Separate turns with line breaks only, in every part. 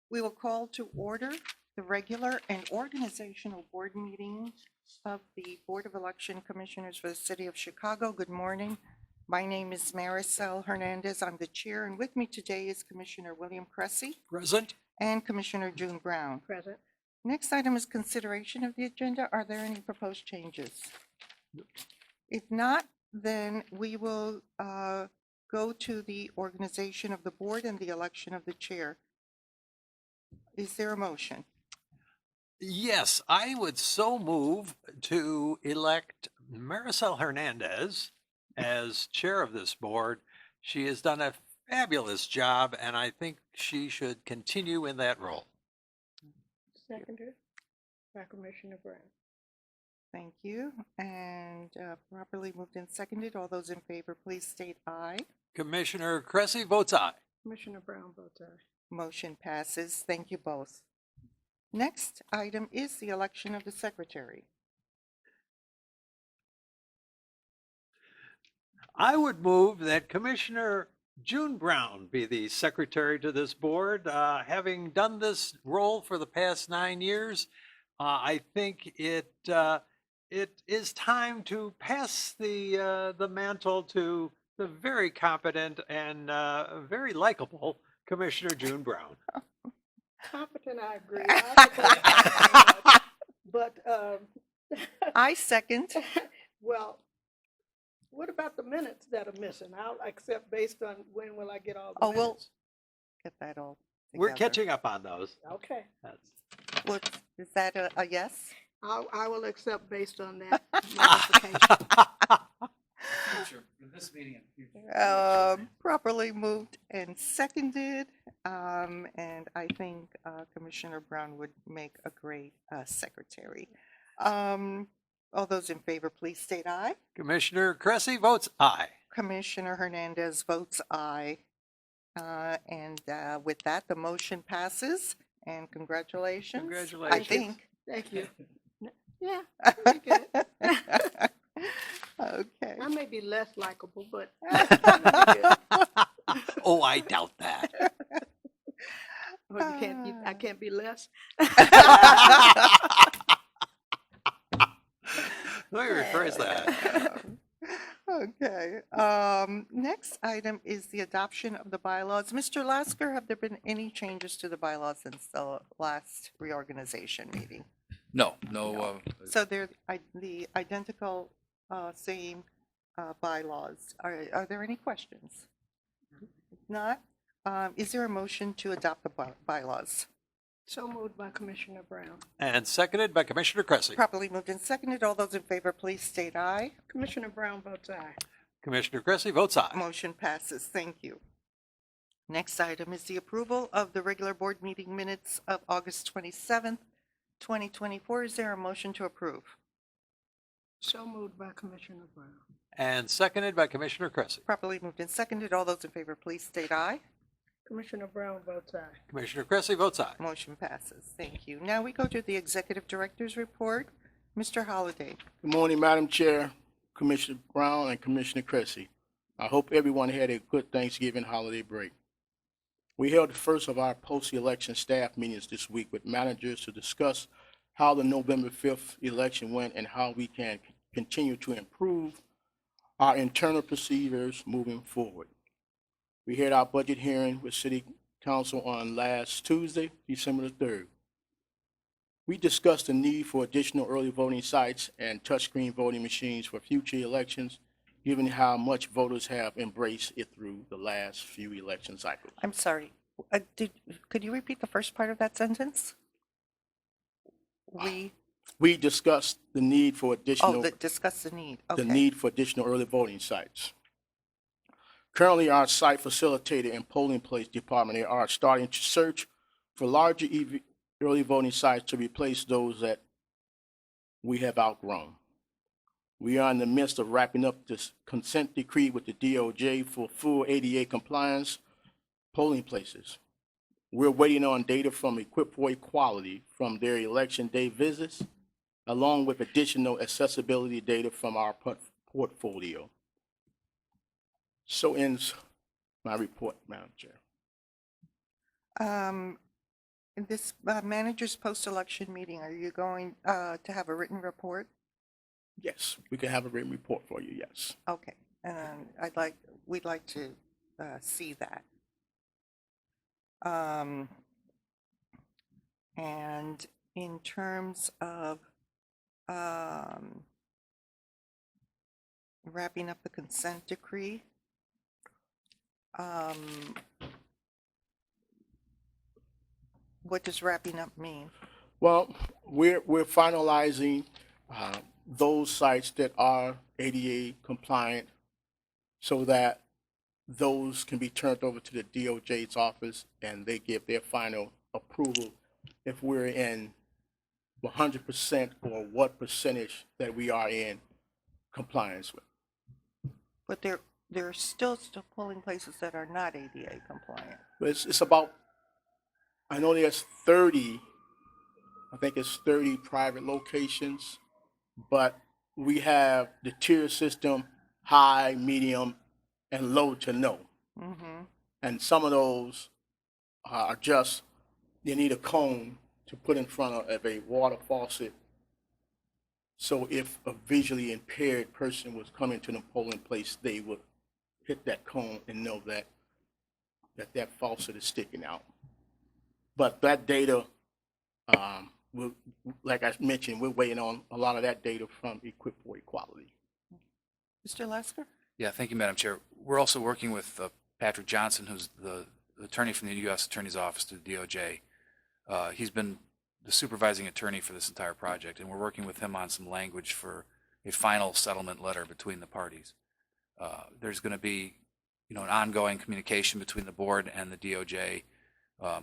We will call to order the regular and organizational board meeting of the Board of Election Commissioners for the City of Chicago. Good morning. My name is Maricel Hernandez. I'm the chair, and with me today is Commissioner William Cressy
Present.
and Commissioner June Brown.
Present.
Next item is consideration of the agenda. Are there any proposed changes? If not, then we will go to the organization of the board and the election of the chair. Is there a motion?
Yes, I would so move to elect Maricel Hernandez as chair of this board. She has done a fabulous job, and I think she should continue in that role.
Seconded by Commissioner Brown.
Thank you. And properly moved and seconded. All those in favor, please state aye.
Commissioner Cressy votes aye.
Commissioner Brown votes aye.
Motion passes. Thank you both. Next item is the election of the secretary.
I would move that Commissioner June Brown be the secretary to this board. Having done this role for the past 9 years, I think it is time to pass the mantle to the very competent and very likable Commissioner June Brown.
Competent, I agree. I support that. But,
I second.
well, what about the minutes that are missing? I'll accept based on when will I get all the
Oh, we'll
minutes?
get that all
We're
together.
catching up on those.
Okay,
That's-
Well, is that a yes?
I will accept based on that modification.
Future, in this meeting and future.
Properly moved and seconded. And I think Commissioner Brown would make a great secretary. All those in favor, please state aye.
Commissioner Cressy votes aye.
Commissioner Hernandez votes aye. And with that, the motion passes. And congratulations.
Congratulations.
I think.
Thank you. Yeah, pretty good.
Okay.
I may be less likable, but
Oh, I doubt that.
well, I can't be less.
Let me rephrase that.
Okay. Next item is the adoption of the bylaws. Mr. Lasker, have there been any changes to the bylaws since the last reorganization meeting?
No.
So they're the identical, same bylaws. Are there any questions? If not, is there a motion to adopt the bylaws?
So moved by Commissioner Brown.
And seconded by Commissioner Cressy.
Properly moved and seconded. All those in favor, please state aye.
Commissioner Brown votes aye.
Commissioner Cressy votes aye.
Motion passes. Thank you. Next item is the approval of the regular board meeting minutes of August 27th, 2024. Is there a motion to approve?
So moved by Commissioner Brown.
And seconded by Commissioner Cressy.
Properly moved and seconded. All those in favor, please state aye.
Commissioner Brown votes aye.
Commissioner Cressy votes aye.
Motion passes. Thank you. Now we go to the Executive Director's Report. Mr. Holliday.
Good morning, Madam Chair, Commissioner Brown, and Commissioner Cressy. I hope everyone had a good Thanksgiving holiday break. We held the first of our post-election staff meetings this week with managers to discuss how the November 5th election went and how we can continue to improve our internal procedures moving forward. We had our budget hearing with City Council on last Tuesday, December the 3rd. We discussed the need for additional early voting sites and touchscreen voting machines for future elections, given how much voters have embraced it through the last few election cycles.
I'm sorry. Could you repeat the first part of that sentence?
We discussed the need for additional
Discuss the need.
the
Okay.
need for additional early voting sites. Currently, our site facilitator and polling place department are starting to search for larger early voting sites to replace those that we have outgrown. We are in the midst of wrapping up this consent decree with the DOJ for full ADA compliance polling places. We're waiting on data from Equip for Equality from their election day visits, along with additional accessibility data from our portfolio. So ends my report, Madam Chair.
in this manager's post-election meeting, are you going to have a written report?
Yes, we can have a written report for you, yes.
Okay, and we'd like to see that. And in terms of wrapping up the consent decree, what does wrapping up mean?
Well, we're finalizing those sites that are ADA compliant so that those can be turned over to the DOJ's office and they give their final approval if we're in 100% or what percentage that we are in compliance with.
But there are still polling places that are not ADA compliant.
But it's about, I know there's 30, I think it's 30 private locations, but we have the tier system, high, medium, and low to no.
Mm-hmm.
And some of those are just, you need a cone to put in front of a water faucet. So if a visually impaired person was coming to the polling place, they would hit that cone and know that that faucet is sticking out. But that data, like I mentioned, we're waiting on a lot of that data from Equip for Equality.
Mr. Lesker?
Yeah, thank you, Madam Chair. We're also working with Patrick Johnson, who's the attorney from the U.S. Attorney's Office to the DOJ. He's been the supervising attorney for this entire project, and we're working with him on some language for a final settlement letter between the parties. There's going to be, an ongoing communication between the board and the DOJ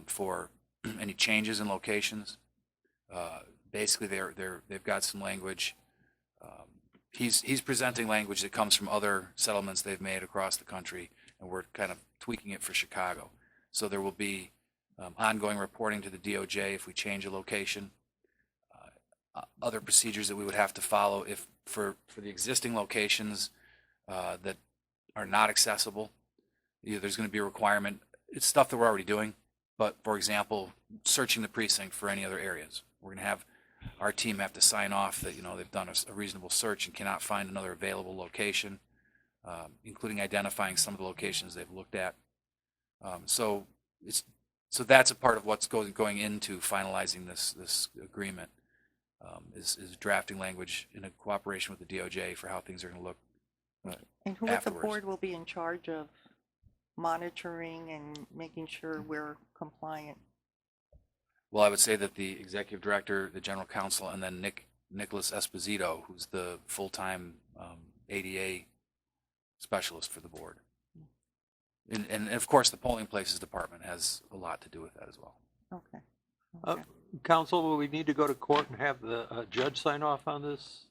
for any changes in locations. Basically, they've got some language. He's presenting language that comes from other settlements they've made across the country, and we're kind of tweaking it for Chicago. So there will be ongoing reporting to the DOJ if we change a location. Other procedures that we would have to follow if for the existing locations that are not accessible. There's going to be a requirement. It's stuff that we're already doing, but for example, searching the precinct for any other areas. We're going to have our team have to sign off that they've done a reasonable search and cannot find another available location, including identifying some of the locations they've looked at. So that's a part of what's going into finalizing this agreement. Is drafting language in a cooperation with the DOJ for how things are going to look.
And who at the
Afterwards.
board will be in charge of monitoring and making sure we're compliant?
Well, I would say that the executive director, the general counsel, and then Nicholas Esposito, who's the full-time ADA specialist for the board. And of course, the polling places department has a lot to do with that as well.
Okay.
Uh, Counsel, will we need to go to court and have the judge sign off on this?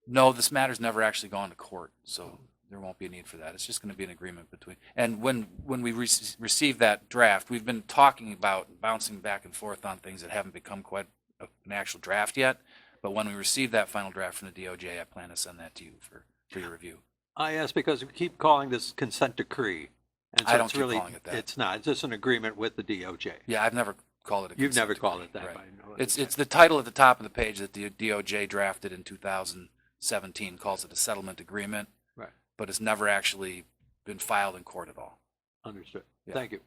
No, this matter's never actually gone to court, so there won't be a need for that. It's just going to be an agreement between. And when we receive that draft, we've been talking about bouncing back and forth on things that haven't become quite an actual draft yet. But when we receive that final draft from the DOJ, I plan to send that to you for your review.
I ask because we keep calling this consent decree. And so
I don't
it's
keep
really,
calling it that.
It's not. It's just an agreement with the DOJ.
Yeah, I've never called it a
You've
consent
never called
decree,
it that.
right.
but I know
It's the title at the top of the page that the DOJ drafted in 2017 calls it a settlement agreement.
Right.
But it's never actually been filed in court at all.
Understood.
Yeah.
Thank you.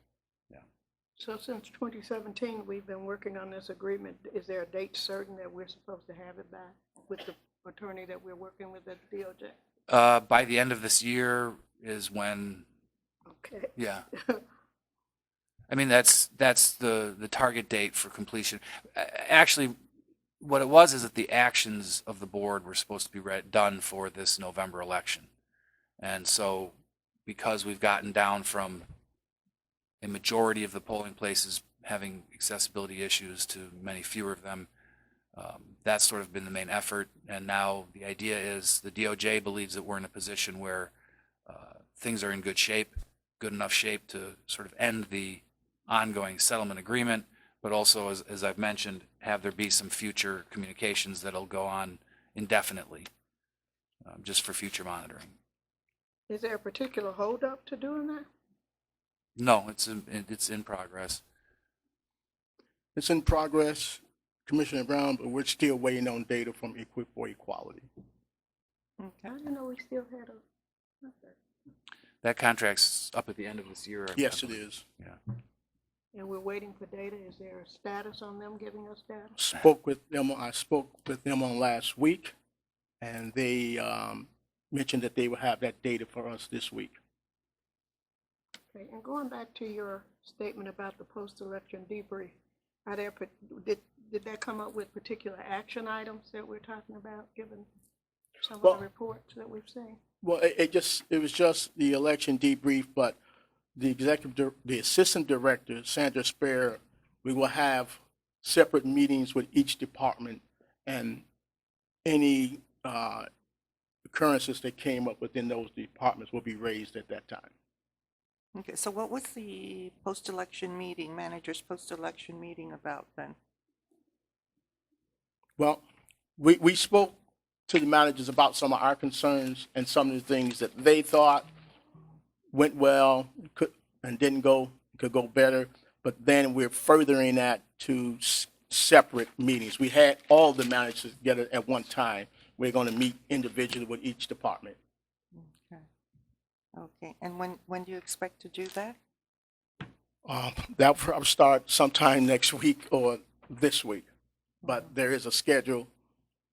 So since 2017, we've been working on this agreement. Is there a date certain that we're supposed to have it by with the attorney that we're working with at the DOJ?
By the end of this year is when,
Okay.
yeah. I mean, that's the target date for completion. Actually, what it was is that the actions of the board were supposed to be done for this November election. And so because we've gotten down from a majority of the polling places having accessibility issues to many fewer of them, that's sort of been the main effort. And now the idea is the DOJ believes that we're in a position where things are in good shape, good enough shape to sort of end the ongoing settlement agreement, but also, as I've mentioned, have there be some future communications that'll go on indefinitely, just for future monitoring.
Is there a particular holdup to doing that?
No, it's in progress.
It's in progress, Commissioner Brown, but we're still waiting on data from Equip for Equality.
Okay.
I didn't know we still had a, okay.
That contract's up at the end of this year. I
Yes, it
believe.
is.
Yeah.
And we're waiting for data. Is there a status on them giving us data?
I spoke with them on last week, and they mentioned that they will have that data for us this week.
Okay, and going back to your statement about the post-election debrief, are there, did that come up with particular action items that we're talking about, given some of
Well-
the reports that we've seen?
Well, it was just the election debrief, but the assistant director, Sandra Spare, we will have separate meetings with each department, and any occurrences that came up within those departments will be raised at that time.
Okay, so what was the post-election meeting, manager's post-election meeting about then?
Well, we spoke to the managers about some of our concerns and some of the things that they thought went well, could go better, but then we're furthering that to separate meetings. We had all the managers together at one time. We're going to meet individually with each department.
Okay. Okay, and when do you expect to do that?
That will probably start sometime next week or this week, but there is a schedule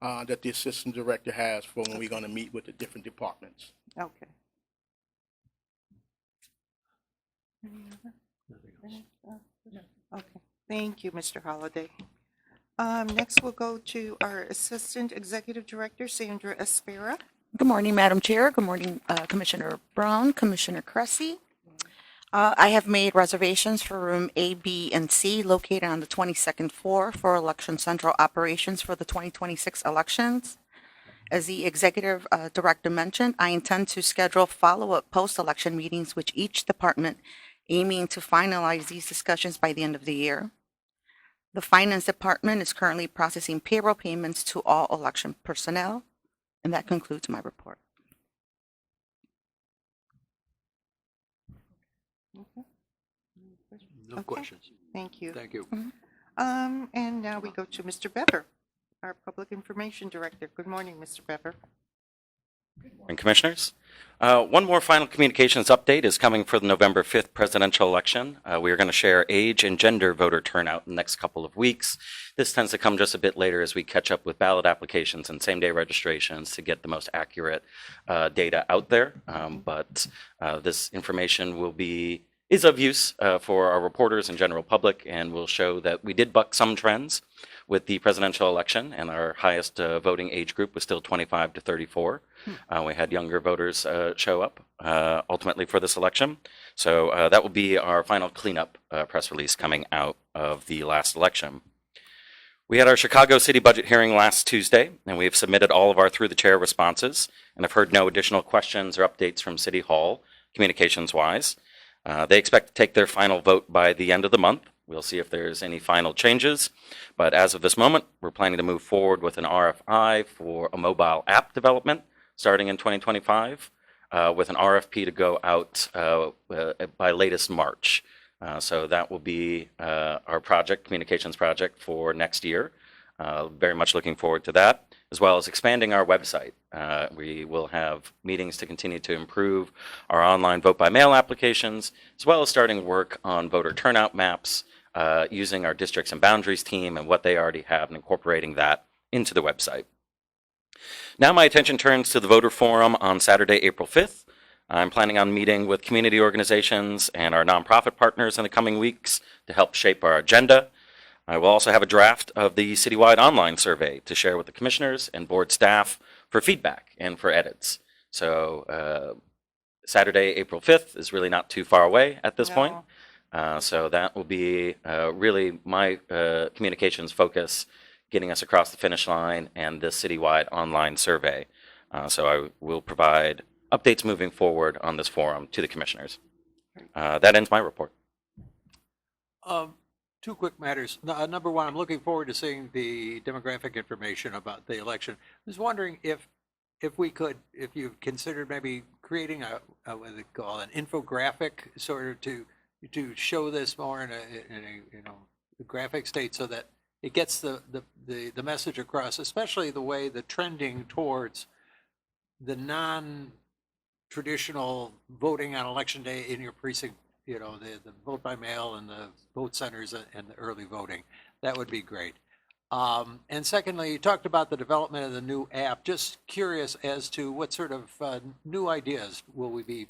that the assistant director has for when we're going to meet with the different departments.
Okay. Okay, thank you, Mr. Holliday. Next, we'll go to our Assistant Executive Director, Sandra Espera.
Good morning, Madam Chair. Good morning, Commissioner Brown, Commissioner Cressy. I have made reservations for room A, B, and C located on the 22nd floor for Election Central operations for the 2026 elections. As the Executive Director mentioned, I intend to schedule follow-up post-election meetings with each department, aiming to finalize these discussions by the end of the year. The Finance Department is currently processing payroll payments to all election personnel. And that concludes my report.
Okay.
No
Okay.
questions.
Thank you.
Thank you.
And now we go to Mr. Bever, our Public Information Director. Good morning, Mr. Bever.
And Commissioners. One more final communications update is coming for the November 5th presidential election. We are going to share age and gender voter turnout in the next couple of weeks. This tends to come just a bit later as we catch up with ballot applications and same-day registrations to get the most accurate data out there. But this information is of use for our reporters and general public, and will show that we did buck some trends with the presidential election, and our highest voting age group was still 25 to 34. We had younger voters show up ultimately for this election. So that will be our final cleanup press release coming out of the last election. We had our Chicago City budget hearing last Tuesday, and we have submitted all of our through the chair responses, and have heard no additional questions or updates from City Hall communications-wise. They expect to take their final vote by the end of the month. We'll see if there's any final changes, but as of this moment, we're planning to move forward with an RFI for a mobile app development starting in 2025, with an RFP to go out by latest March. So that will be our communications project for next year. Very much looking forward to that, as well as expanding our website. We will have meetings to continue to improve our online vote-by-mail applications, as well as starting work on voter turnout maps, using our districts and boundaries team and what they already have and incorporating that into the website. Now my attention turns to the voter forum on Saturday, April 5th. I'm planning on meeting with community organizations and our nonprofit partners in the coming weeks to help shape our agenda. I will also have a draft of the citywide online survey to share with the commissioners and board staff for feedback and for edits. So Saturday, April 5th is really not too far away at this point. So that will be really my communications focus, getting us across the finish line, and this citywide online survey. So I will provide updates moving forward on this forum to the commissioners. That ends my report.
Two quick matters. Number one, I'm looking forward to seeing the demographic information about the election. I was wondering if you've considered maybe creating what do they call an infographic, sort of to show this more in a graphic state so that it gets the message across, especially the way the trending towards the non-traditional voting on election day in your precinct, you know, the vote by mail and the vote centers and the early voting. That would be great. And secondly, you talked about the development of the new app. Just curious as to what sort of new ideas will we be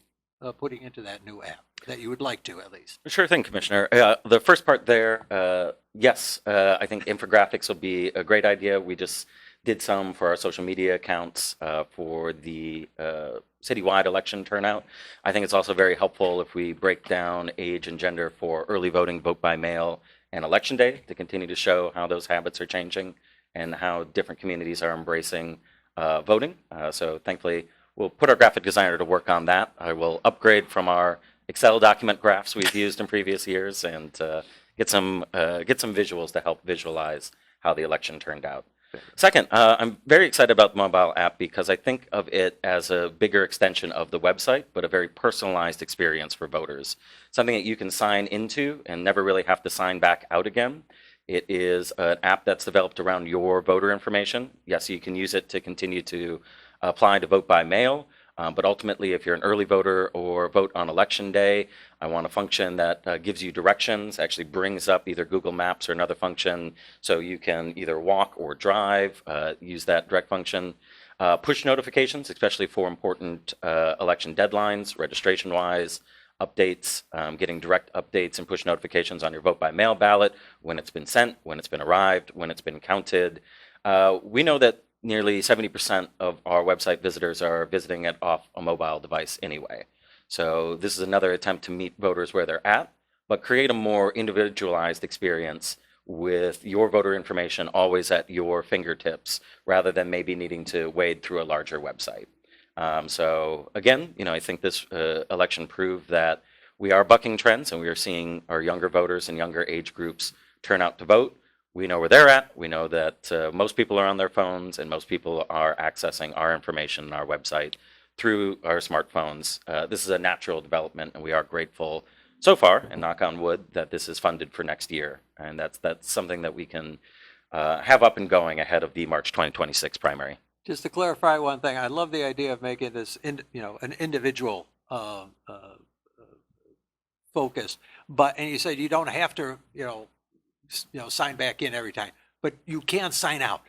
putting into that new app that you would like to, at least?
Sure thing, Commissioner. The first part there, yes, I think infographics will be a great idea. We just did some for our social media accounts for the citywide election turnout. I think it's also very helpful if we break down age and gender for early voting, vote by mail, and election day to continue to show how those habits are changing and how different communities are embracing voting. So thankfully, we'll put our graphic designer to work on that. I will upgrade from our Excel document graphs we've used in previous years and get some visuals to help visualize how the election turned out. Second, I'm very excited about the mobile app because I think of it as a bigger extension of the website, but a very personalized experience for voters. Something that you can sign into and never really have to sign back out again. It is an app that's developed around your voter information. Yes, you can use it to continue to apply to vote by mail, but ultimately, if you're an early voter or vote on election day, I want a function that gives you directions, actually brings up either Google Maps or another function so you can either walk or drive, use that direct function. Push notifications, especially for important election deadlines, registration-wise, updates, getting direct updates and push notifications on your vote by mail ballot, when it's been sent, when it's been arrived, when it's been counted. We know that nearly 70% of our website visitors are visiting it off a mobile device anyway. So this is another attempt to meet voters where they're at, but create a more individualized experience with your voter information always at your fingertips, rather than maybe needing to wade through a larger website. So again, I think this election proved that we are bucking trends and we are seeing our younger voters and younger age groups turn out to vote. We know where they're at. We know that most people are on their phones and most people are accessing our information on our website through our smartphones. This is a natural development, and we are grateful so far, and knock on wood, that this is funded for next year. And that's something that we can have up and going ahead of the March 2026 primary.
Just to clarify one thing, I love the idea of making this, an individual focus. And you said you don't have to, sign back in every time, but you can sign out.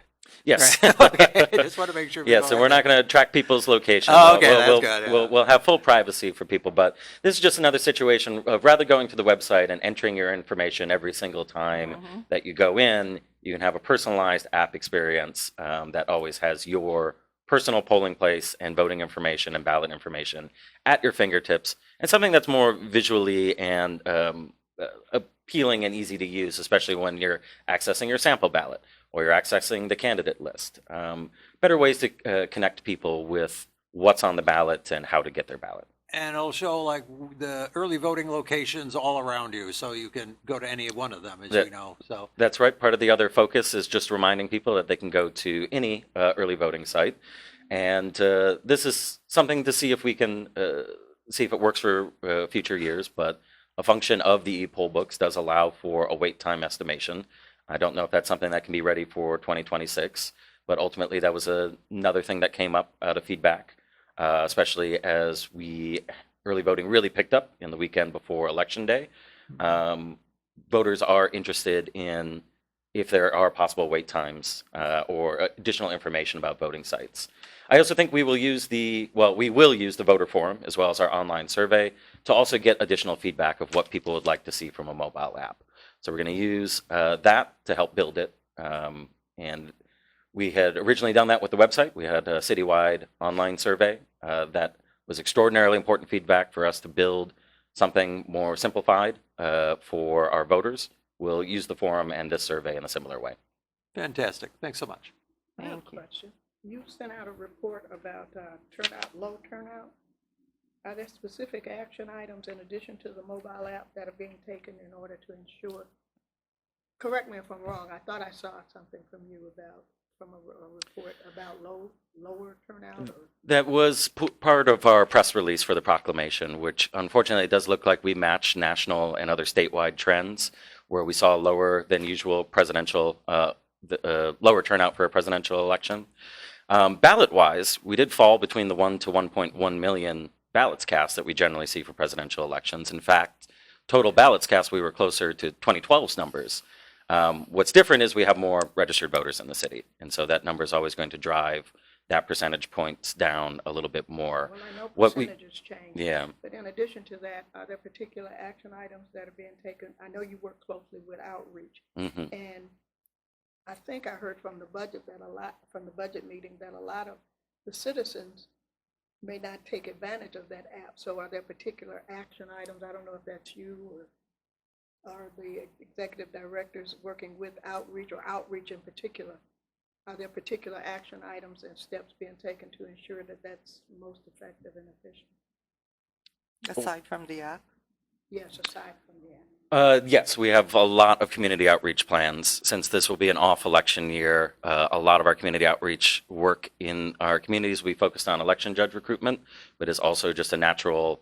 Yes.
Right? Okay. I just want to make sure.
Yes, and we're not going to track people's location.
Oh, okay,
we'll,
that's good.
We'll, we'll have full privacy for people, but this is just another situation of rather going to the website and entering your information every single time that you go in, you can have a personalized app experience that always has your personal polling place and voting information and ballot information at your fingertips, and something that's more visually and appealing and easy to use, especially when you're accessing your sample ballot or you're accessing the candidate list. Better ways to connect people with what's on the ballot and how to get their ballot.
And it'll show like the early voting locations all around you, so you can go to any one of them, as you know. So
that's right. Part of the other focus is just reminding people that they can go to any early voting site. And this is something to see if we can see if it works for future years, but a function of the e-poll books does allow for a wait time estimation. I don't know if that's something that can be ready for 2026, but ultimately that was another thing that came up out of feedback, especially as early voting really picked up in the weekend before Election Day. Voters are interested in if there are possible wait times or additional information about voting sites. I also think we will use the voter forum as well as our online survey to also get additional feedback of what people would like to see from a mobile app. So we're going to use that to help build it. And we had originally done that with the website. We had a citywide online survey that was extraordinarily important feedback for us to build something more simplified for our voters. We'll use the forum and this survey in a similar way.
fantastic. Thanks so much.
I have a
Thank you.
question. You sent out a report about turnout, low turnout. Are there specific action items in addition to the mobile app that are being taken in order to ensure? Correct me if I'm wrong. I thought I saw something from you from a report about lower turnout. Or?
That was part of our press release for the proclamation, which unfortunately does look like we match national and other statewide trends. where we saw lower than usual presidential, lower turnout for a presidential election. Ballot-wise, we did fall between the 1 to 1.1 million ballots cast that we generally see for presidential elections. In fact, total ballots cast, we were closer to 2012's numbers. What's different is we have more registered voters in the city, and so that number is always going to drive that percentage points down a little bit more.
Well, I know
What we-
percentages change.
Yeah.
But in addition to that, are there particular action items that are being taken? I know you work closely with outreach,
Mhm.
and I think I heard from the budget meeting that a lot of the citizens may not take advantage of that app. So are there particular action items? I don't know if that's you or are the executive directors working with outreach or outreach in particular? Are there particular action items and steps being taken to ensure that that's most effective and efficient?
Aside from the app?
Yes, aside from the app.
Yes, we have a lot of community outreach plans. Since this will be an off-election year, a lot of our community outreach work in our communities, we focused on election judge recruitment, but is also just a natural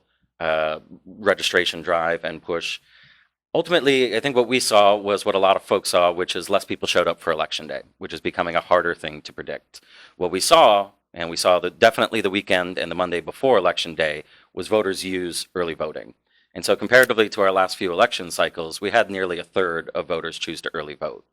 registration drive and push. Ultimately, I think what we saw was what a lot of folks saw, which is less people showed up for election day, which is becoming a harder thing to predict. What we saw, and we saw that definitely the weekend and the Monday before election day, was voters use early voting. And so comparatively to our last few election cycles, we had nearly a third of voters choose to early vote.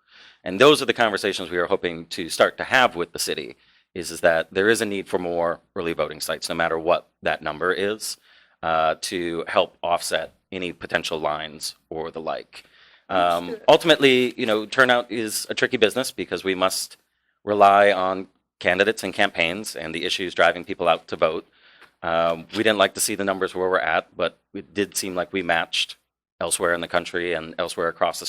And those are the conversations we are hoping to start to have with the city, is that there is a need for more early voting sites, no matter what that number is, to help offset any potential lines or the like.
Understood.
Ultimately, turnout is a tricky business because we must rely on candidates and campaigns and the issues driving people out to vote. We didn't like to see the numbers where we're at, but it did seem like we matched elsewhere in the country and elsewhere across the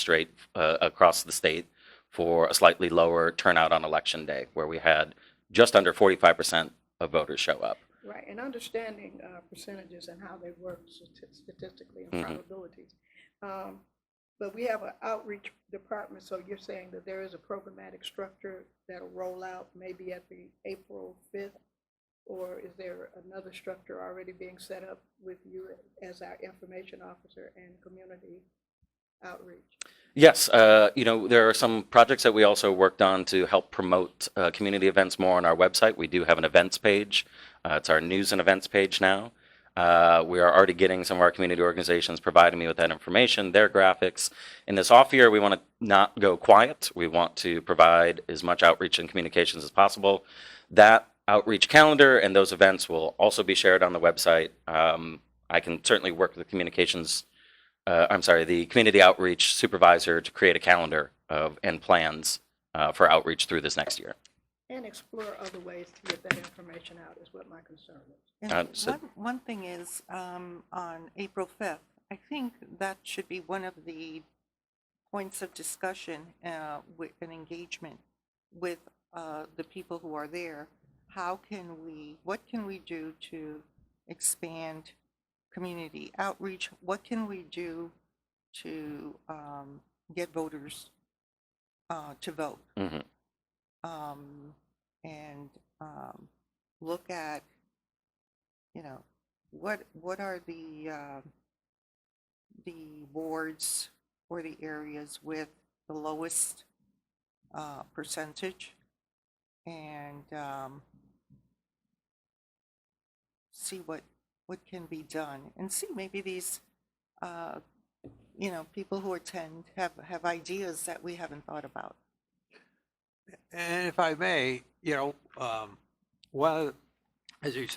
state for a slightly lower turnout on election day, where we had just under 45% of voters show up.
Right, and understanding percentages and how they work statistically and
Mhm.
probabilities. But we have an outreach department, so you're saying that there is a programmatic structure that'll roll out maybe at the April 5th? Or is there another structure already being set up with you as our information officer and community outreach?
Yes, there are some projects that we also worked on to help promote community events more on our website. We do have an events page. It's our news and events page now. We are already getting some of our community organizations providing me with that information, their graphics. In this off year, we want to not go quiet. We want to provide as much outreach and communications as possible. That outreach calendar and those events will also be shared on the website. I can certainly work with the the community outreach supervisor to create a calendar and plans for outreach through this next year.
And explore other ways to get that information out is what my concern is.
And
So-
one thing is, on April 5th, I think that should be one of the points of discussion with an engagement with the people who are there. What can we do to expand community outreach? What can we do to get voters to vote?
Mhm.
And look at, what are the wards or the areas with the lowest percentage, and see what can be done, and see maybe these people who attend have ideas that we haven't thought about.
And if I may, well, as you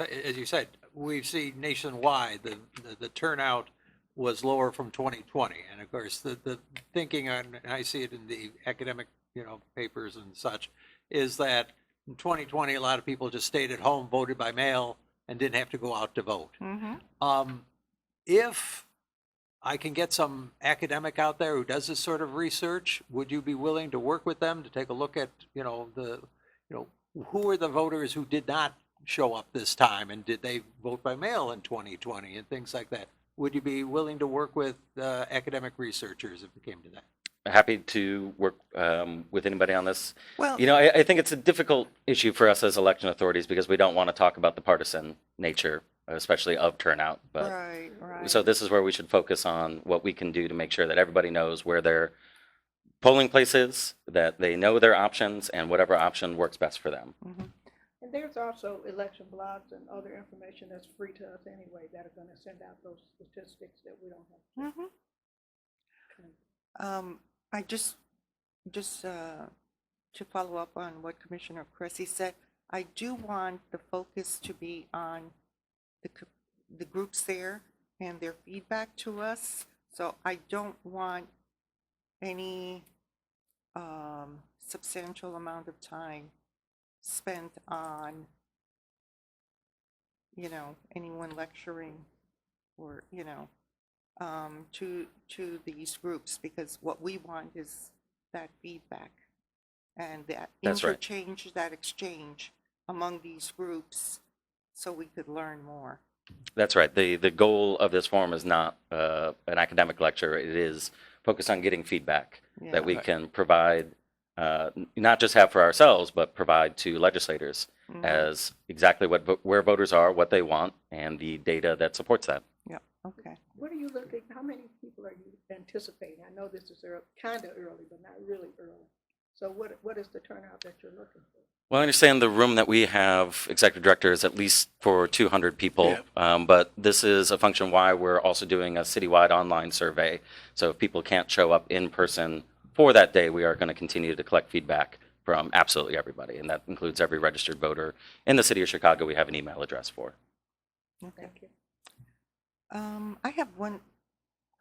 said, we see nationwide the turnout was lower from 2020, and of course the thinking, and I see it in the academic papers and such, is that in 2020 a lot of people just stayed at home, voted by mail, and didn't have to go out to vote.
Mm-hmm.
If I can get some academic out there who does this sort of research, would you be willing to work with them to take a look at, who are the voters who did not show up this time, and did they vote by mail in 2020 and things like that? Would you be willing to work with academic researchers if it came to that?
Happy to work with anybody on this.
Well,
I think it's a difficult issue for us as election authorities because we don't want to talk about the partisan nature especially of turnout. But
Right, right.
so this is where we should focus on what we can do to make sure that everybody knows where their polling place is, that they know their options, and whatever option works best for them.
And there's also election blogs and other information that's free to us anyway that are gonna send out those statistics that we don't have.
Mhm. I just to follow up on what Commissioner Cressy said, I do want the focus to be on the groups there and their feedback to us. So I don't want any substantial amount of time spent on, anyone lecturing or, to these groups, because what we want is that feedback and that
That's right.
interchange, that exchange among these groups so we could learn more.
That's right. The goal of this forum is not an academic lecture. It is focused on getting feedback that we
Yeah.
can provide, not just have for ourselves, but provide to legislators
Mhm.
as exactly where voters are, what they want, and the data that supports that.
Yeah, okay.
What are you looking, how many people are you anticipating? I know this is kind of early, but not really early. So what is the turnout that you're looking for?
Well, I understand the room that we have, executive director, is at least for 200 people. But this is a function why we're also doing a citywide online survey. So if people can't show up in person for that day, we are going to continue to collect feedback from absolutely everybody. And that includes every registered voter in the city of Chicago we have an email address for.
Okay.
Thank you.
I have one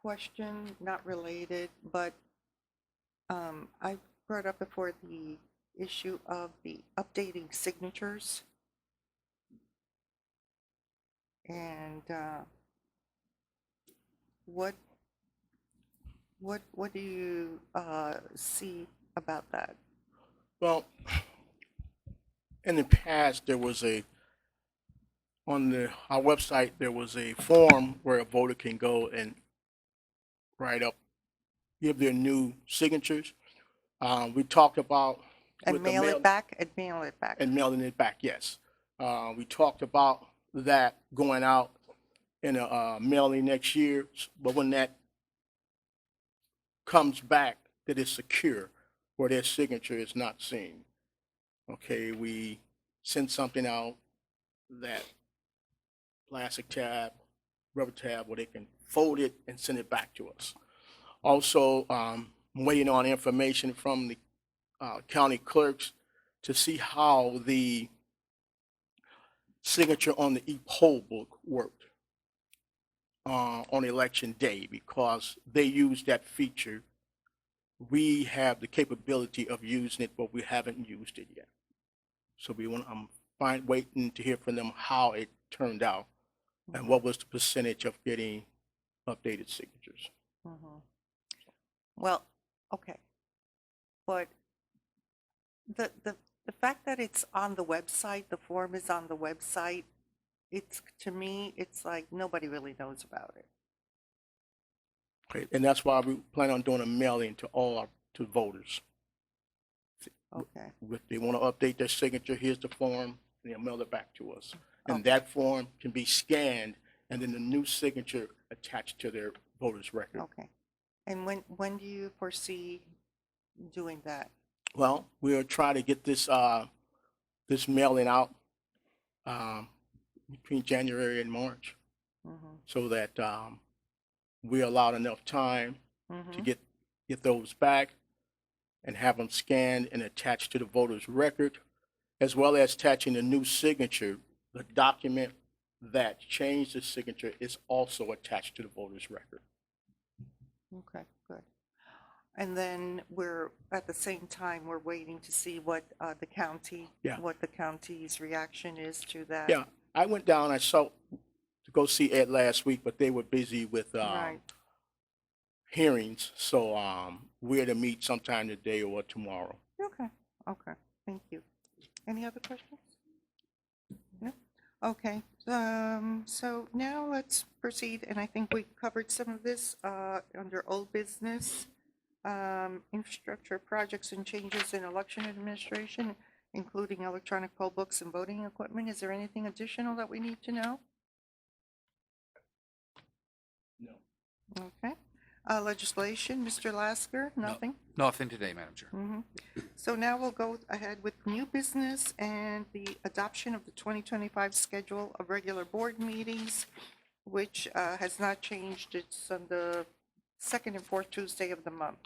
question, not related, but I brought up before the issue of the updating signatures. And what do you see about that?
Well, in the past, there was on our website, there was a form where a voter can go and give their new signatures. We talked about.
And
with the
mail it back? And mail it back?
And mailing it back, yes. We talked about that going out in a mailing next year, but when that comes back, that it's secure, where their signature is not seen. Okay, we send something out, that plastic tab, rubber tab, where they can fold it and send it back to us. Also, I'm waiting on information from the county clerks to see how the signature on the e-poll book worked on election day, because they use that feature. We have the capability of using it, but we haven't used it yet. So I'm waiting to hear from them how it turned out and what was the percentage of getting updated signatures.
Mhm. Well, okay. But the fact that it's on the website, the form is on the website, to me, it's like nobody really knows about it.
Okay, and that's why we plan on doing a mailing to voters.
Okay,
If they want to update their signature, here's the form, and they'll mail it back to us. And
Okay.
that form can be scanned, and then the new signature attached to their voter's record.
okay. And when do you foresee doing that?
Well, we'll try to get this mailing out between January and March,
Mhm,
so that we allowed enough time to
mhm.
get those back and have them scanned and attached to the voter's record, as well as attaching the new signature. The document that changed the signature is also attached to the voter's record.
Okay, good. And then at the same time, we're waiting to see what the county's reaction is to that.
Yeah, I went down, I saw to go see Ed last week, but they were busy with
Right.
hearings, so we're to meet sometime today or tomorrow.
Okay, okay, thank you. Any other questions? No? Okay, so now let's proceed, and I think we covered some of this under old business. Infrastructure projects and changes in election administration, including electronic poll books and voting equipment. Is there anything additional that we need to know? Okay. Legislation, Mr. Lasker, nothing?
Nothing today, Madam Chair.
So now we'll go ahead with new business and the adoption of the 2025 schedule of regular board meetings, which has not changed. It's on the second and fourth Tuesday of the month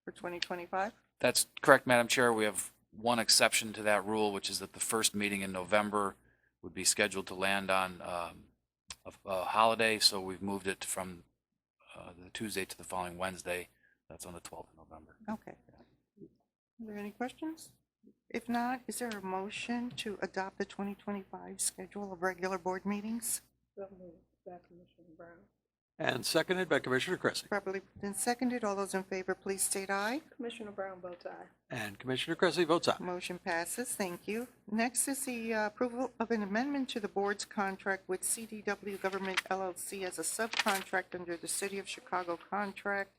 for 2025.
That's correct, Madam Chair. We have one exception to that rule, which is that the first meeting in November would be scheduled to land on a holiday, so we've moved it from the Tuesday to the following Wednesday. That's on the 12th of November.
Okay. Are there any questions? If not, is there a motion to adopt the 2025 schedule of regular board meetings?
So moved by Commissioner Brown.
And seconded by Commissioner Cressy.
Properly been seconded. All those in favor, please state aye.
Commissioner Brown votes aye.
And Commissioner Cressy votes aye.
Motion passes. Thank you. Next is the approval of an amendment to the board's contract with CDW Government LLC as a subcontract under the City of Chicago contract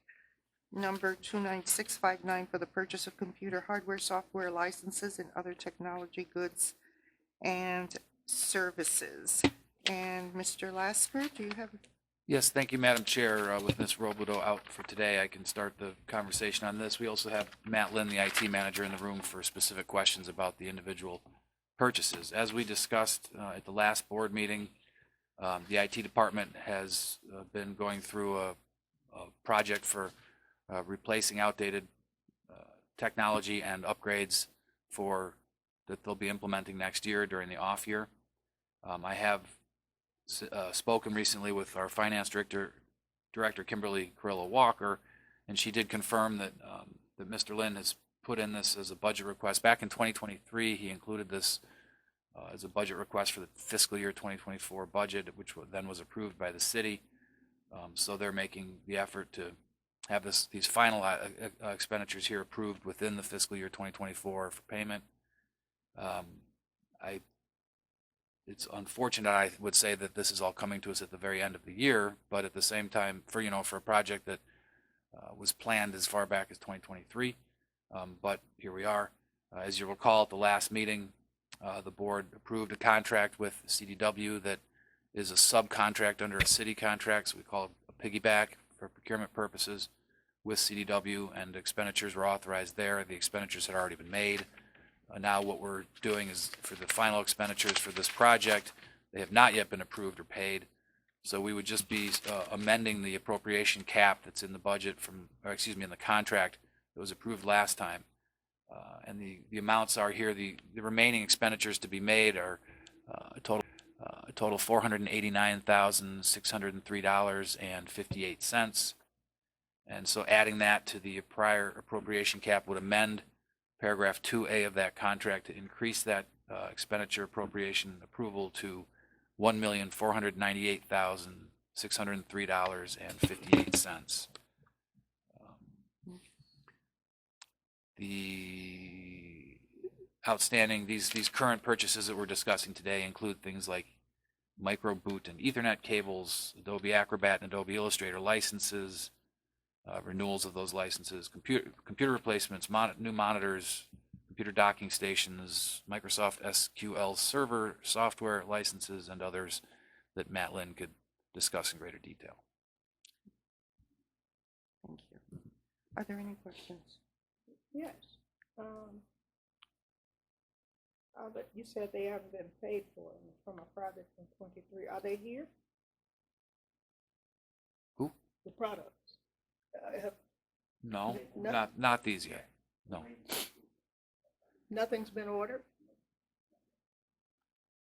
number 29659 for the purchase of computer hardware, software licenses, and other technology goods and services. And Mr. Lasker, do you have?
Yes, thank you, Madam Chair. With Ms. Robodeau out for today, I can start the conversation on this. We also have Matt Lynn, the IT manager, in the room for specific questions about the individual purchases. As we discussed at the last board meeting, the IT department has been going through a project for replacing outdated technology and upgrades for that they'll be implementing next year during the off year. I have spoken recently with our finance director Kimberly Carrillo Walker, and she did confirm that that Mr. Lynn has put in this as a budget request. Back in 2023, he included this as a budget request for the fiscal year 2024 budget, which then was approved by the city. So they're making the effort to have these final expenditures here approved within the fiscal year 2024 for payment. It's unfortunate, I would say, that this is all coming to us at the very end of the year, but at the same time, for a project that was planned as far back as 2023. But here we are. As you recall, at the last meeting, the board approved a contract with CDW that is a subcontract under a city contract, so we call it a piggyback for procurement purposes with CDW, and expenditures were authorized there. The expenditures had already been made. Now what we're doing is for the final expenditures for this project, they have not yet been approved or paid. So we would just be amending the appropriation cap that's in the budget in the contract that was approved last time. And the amounts are here. The remaining expenditures to be made are a total $489,603.58. And so adding that to the prior appropriation cap would amend paragraph 2A of that contract to increase that expenditure appropriation approval to $1,498,603.58. The outstanding, these current purchases that we're discussing today include things like micro boot and Ethernet cables, Adobe Acrobat and Adobe Illustrator licenses, renewals of those licenses, computer replacements, new monitors, computer docking stations, Microsoft SQL Server software licenses, and others that Matt Lynn could discuss in greater detail.
Thank you. Are there any questions?
Yes. But you said they haven't been paid for from a project from 23. Are they here?
Who?
The products.
No,
No.
not these yet. No.
Nothing's been ordered?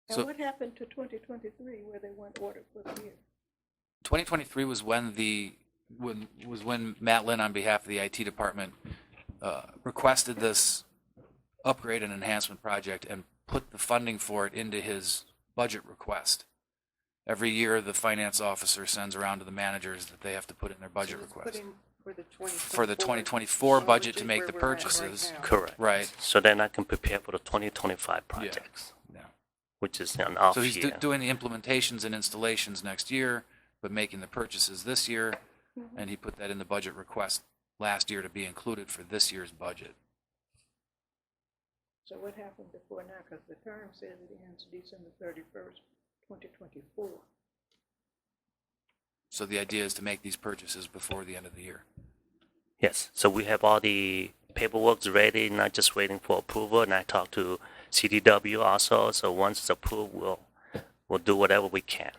And
So
what happened to 2023 where they weren't ordered for the year?
2023 was when Matt Lynn, on behalf of the IT department, requested this upgrade and enhancement project and put the funding for it into his budget request. Every year, the finance officer sends around to the managers that they have to put in their budget
So it's
request.
put in
For the 2024 budget to make the purchases.
Correct.
Right.
So then I can prepare for the 2025 projects,
Yeah.
which is an off
So he's
year.
doing the implementations and installations next year, but making the purchases this year, and he put that in the budget request last year to be included for this year's budget.
So what happened before now? Because the term says it ends December 31st, 2024.
So the idea is to make these purchases before the end of the year.
Yes, so we have all the paperwork ready, not just waiting for approval, and I talked to CDW also, so once it's approved, we'll do whatever we can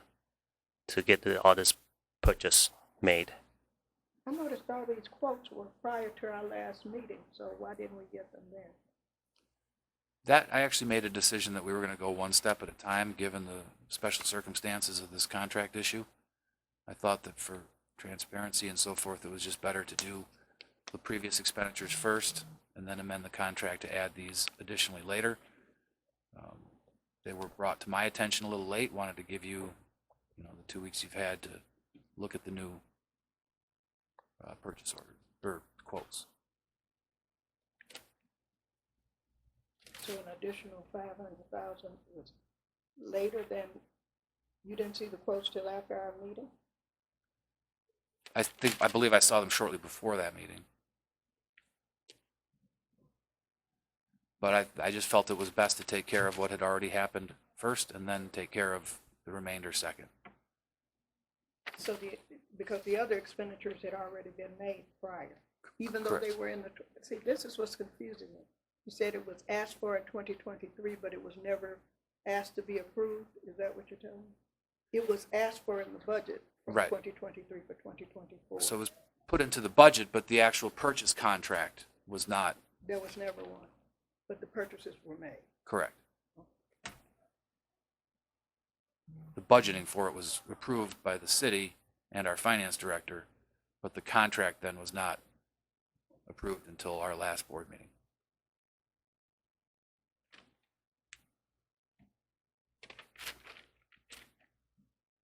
to get all this purchase made.
I noticed all these quotes were prior to our last meeting, so why didn't we get them then?
That, I actually made a decision that we were going to go one step at a time, given the special circumstances of this contract issue. I thought that for transparency and so forth, it was just better to do the previous expenditures first and then amend the contract to add these additionally later. They were brought to my attention a little late. Wanted to give you, the 2 weeks you've had to look at the new purchase order or quotes.
So an additional 500,000 was later than, you didn't see the quotes till after our meeting?
I believe I saw them shortly before that meeting. But I just felt it was best to take care of what had already happened first and then take care of the remainder second.
So because the other expenditures had already been made prior, even though they
Correct.
were in the, see, this is what's confusing me. You said it was asked for in 2023, but it was never asked to be approved. Is that what you're telling me? It was asked for in the budget from
Right.
2023 for 2024.
So it was put into the budget, but the actual purchase contract was not
There was never one, but the purchases were made.
correct. The budgeting for it was approved by the city and our finance director, but the contract then was not approved until our last board meeting.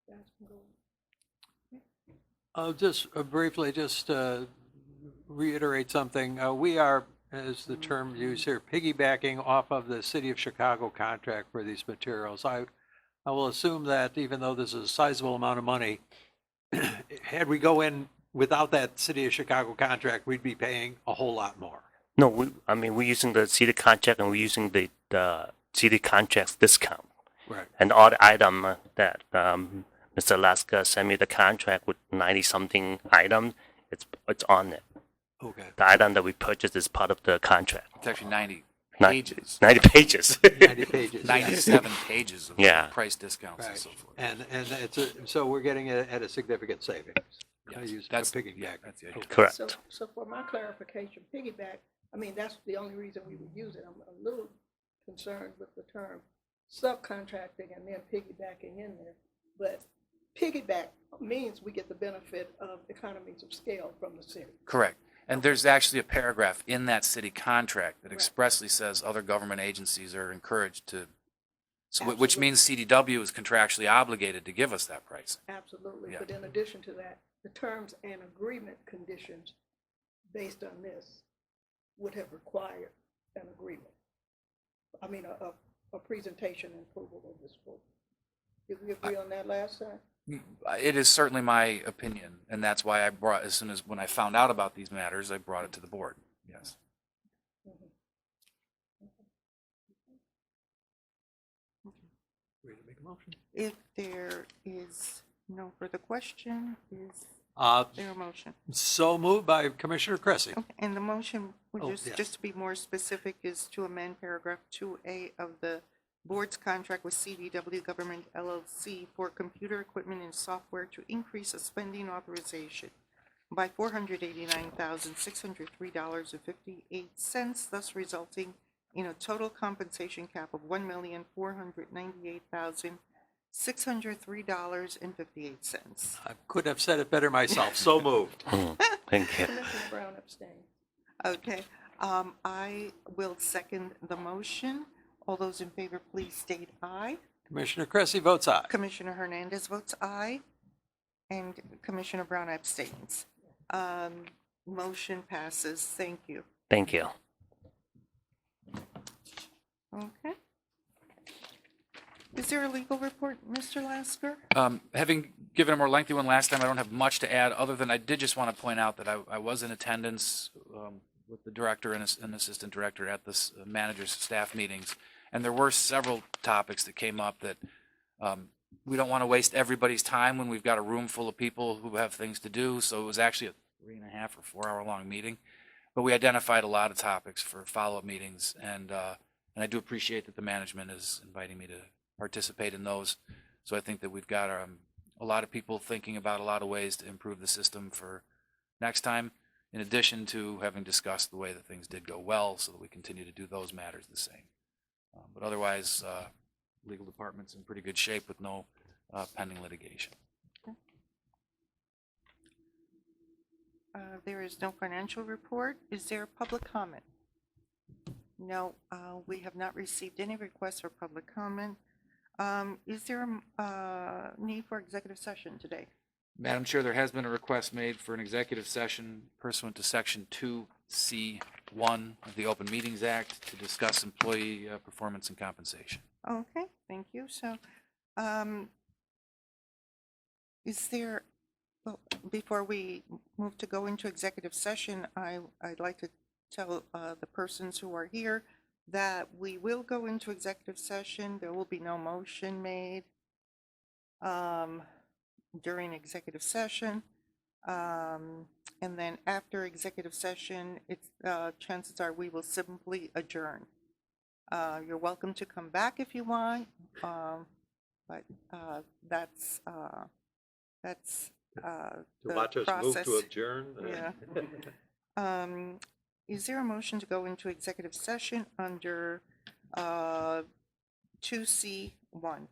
Guys can go.
Just briefly, reiterate something. We are, as the term used here, piggybacking off of the City of Chicago contract for these materials. I will assume that even though this is a sizable amount of money, had we go in without that City of Chicago contract, we'd be paying a whole lot more.
No, we're using the city contract and we're using the city contract's discount.
Right.
And all the item that Mr. Alaska sent me the contract with 90-something items, it's on it.
Okay.
The item that we purchased is part of the contract.
It's actually 90
Ni-
pages,
90 pages.
90 pages.
97 pages of
Yeah.
price discounts and
Right.
so forth.
And so we're getting it at a significant savings. I
Yes,
use
that's
a piggyback.
That's the idea.
Correct.
So for my clarification, piggyback, I mean, that's the only reason we would use it. I'm a little concerned with the term subcontracting and then piggybacking in there. But piggyback means we get the benefit of economies of scale from the city.
Correct. And there's actually a paragraph in that city contract that
Right.
expressly says other government agencies are encouraged to, so which
Absolutely.
means CDW is contractually obligated to give us that price.
Absolutely.
Yeah.
But in addition to that, the terms and agreement conditions based on this would have required an agreement. I mean, a presentation and approval of this board. Did we agree on that last time?
It is certainly my opinion, and that's why when I found out about these matters, I brought it to the board. Yes.
Ready to make a motion?
If there is no further question, is
Uh,
there a motion?
So moved by Commissioner Cressy.
Okay, and the motion,
Oh,
would
yes.
just to be more specific, is to amend paragraph 2A of the board's contract with CDW Government LLC for computer equipment and software to increase a spending authorization by $489,603.58, thus resulting in a total compensation cap of $1,498,603.58.
I couldn't have said it better myself. So moved.
Thank you.
Commissioner Brown abstained.
Okay, I will second the motion. All those in favor, please state aye.
Commissioner Cressy votes aye.
Commissioner Hernandez votes aye, and Commissioner Brown abstains. Motion passes. Thank you.
Thank you.
Okay. Is there a legal report, Mr. Lasker?
Having given a more lengthy one last time, I don't have much to add, other than I did just want to point out that I was in attendance with the director and an assistant director at this manager's staff meetings, and there were several topics that came up that we don't want to waste everybody's time when we've got a room full of people who have things to do. So it was actually a 3.5 or 4 hour long meeting, but we identified a lot of topics for follow-up meetings, and I do appreciate that the management is inviting me to participate in those. So I think that we've got a lot of people thinking about a lot of ways to improve the system for next time, in addition to having discussed the way that things did go well, so that we continue to do those matters the same. But otherwise, legal department's in pretty good shape with no pending litigation.
There is no financial report. Is there public comment? No, we have not received any requests for public comment. Is there a need for executive session today?
Madam Chair, there has been a request made for an executive session pursuant to Section 2C1 of the Open Meetings Act to discuss employee performance and compensation.
Okay, thank you. So, is there, well, before we move to go into executive session, I'd like to tell the persons who are here that we will go into executive session. There will be no motion made during executive session. And then after executive session, it's chances are we will simply adjourn. You're welcome to come back if you want, but that's
To
the
watch us move
process.
to adjourn?
Yeah. Is there a motion to go into executive session under 2C1?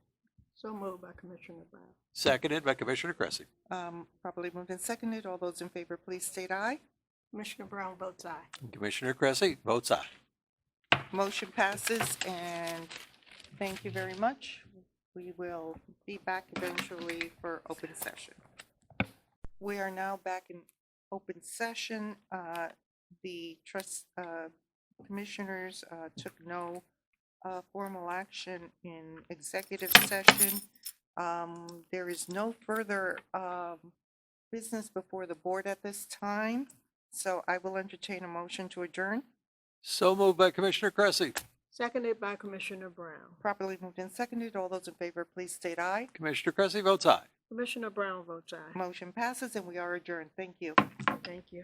So moved by Commissioner Brown.
Seconded by Commissioner Cressy.
Properly moved and seconded. All those in favor, please state aye.
Commissioner Brown votes aye.
Commissioner Cressy votes aye.
Motion passes, and thank you very much. We will be back eventually for open session. We are now back in open session. The commissioners took no formal action in executive session. There is no further business before the board at this time, so I will entertain a motion to adjourn.
So moved by Commissioner Cressy.
Seconded by Commissioner Brown.
Properly moved and seconded. All those in favor, please state aye.
Commissioner Cressy votes aye.
Commissioner Brown votes aye.
Motion passes, and we are adjourned. Thank you.
Thank you.